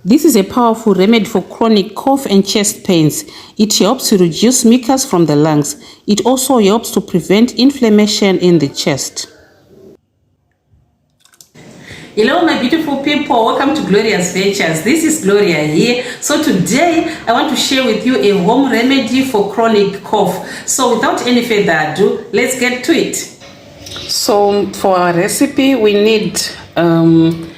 This is a powerful remedy for chronic cough and chest pains. It helps to reduce mucus from the lungs. It also helps to prevent inflammation in the chest. Hello my beautiful people, welcome to Gloria's Ventures. This is Gloria here. So today I want to share with you a home remedy for chronic cough. So without any further ado, let's get to it. So for our recipe we need some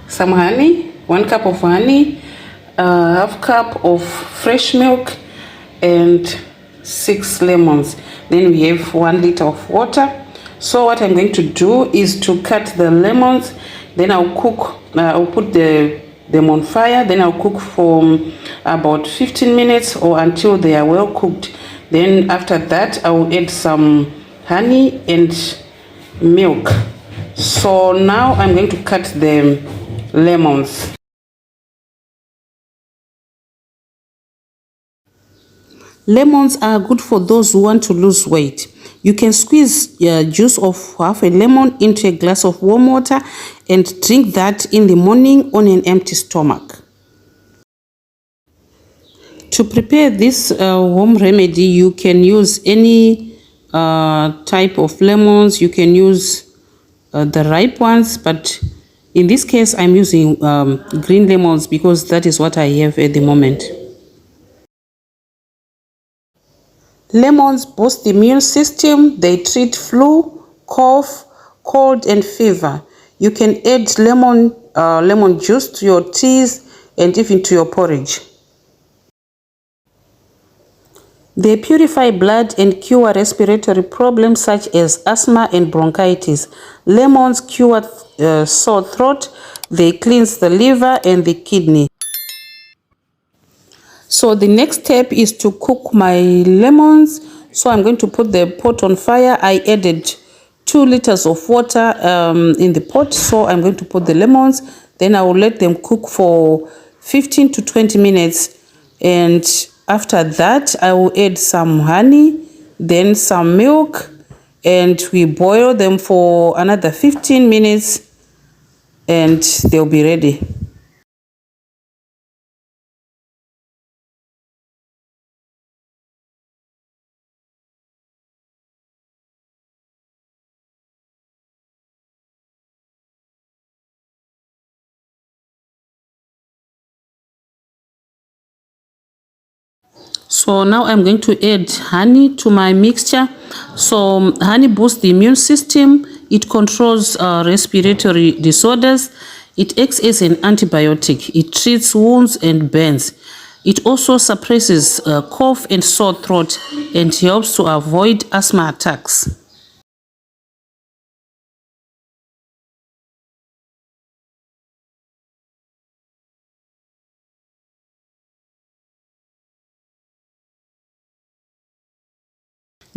honey, 1 cup of honey, half cup of fresh milk and 6 lemons. Then we have 1 liter of water. So what I'm going to do is to cut the lemons, then I'll cook, I'll put them on fire, then I'll cook for about 15 minutes or until they are well cooked. Then after that I'll add some honey and milk. So now I'm going to cut the lemons. Lemons are good for those who want to lose weight. You can squeeze juice of half a lemon into a glass of warm water and drink that in the morning on an empty stomach. To prepare this home remedy, you can use any type of lemons. You can use the ripe ones, but in this case I'm using green lemons because that is what I have at the moment. Lemons boost the immune system. They treat flu, cough, cold and fever. You can add lemon juice to your teas and even to your porridge. They purify blood and cure respiratory problems such as asthma and bronchitis. Lemons cure sore throat. They cleanse the liver and the kidney. So the next step is to cook my lemons. So I'm going to put the pot on fire. I added 2 liters of water in the pot. So I'm going to put the lemons. Then I will let them cook for 15 to 20 minutes. And after that, I will add some honey, then some milk. And we boil them for another 15 minutes. And they'll be ready. So now I'm going to add honey to my mixture. So honey boosts the immune system. It controls respiratory disorders. It acts as an antibiotic. It treats wounds and burns. It also suppresses cough and sore throat and helps to avoid asthma attacks.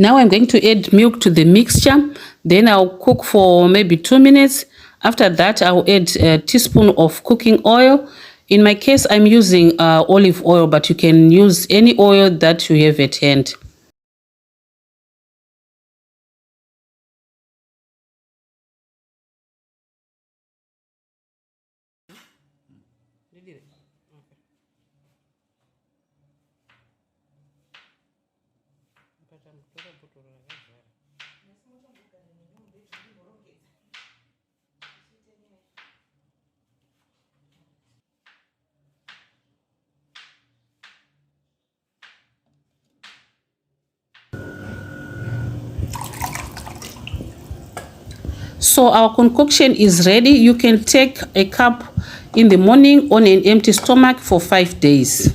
Now I'm going to add milk to the mixture. Then I'll cook for maybe 2 minutes. After that, I'll add a teaspoon of cooking oil. In my case, I'm using olive oil, but you can use any oil that you have at hand. So our concoction is ready. You can take a cup in the morning on an empty stomach for 5 days.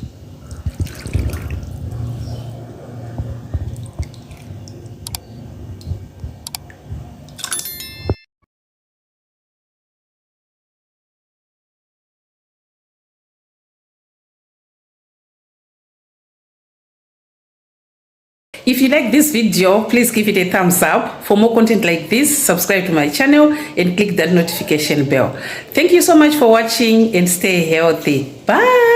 If you like this video, please give it a thumbs up. For more content like this, subscribe to my channel and click that notification bell. Thank you so much for watching and stay healthy. Bye.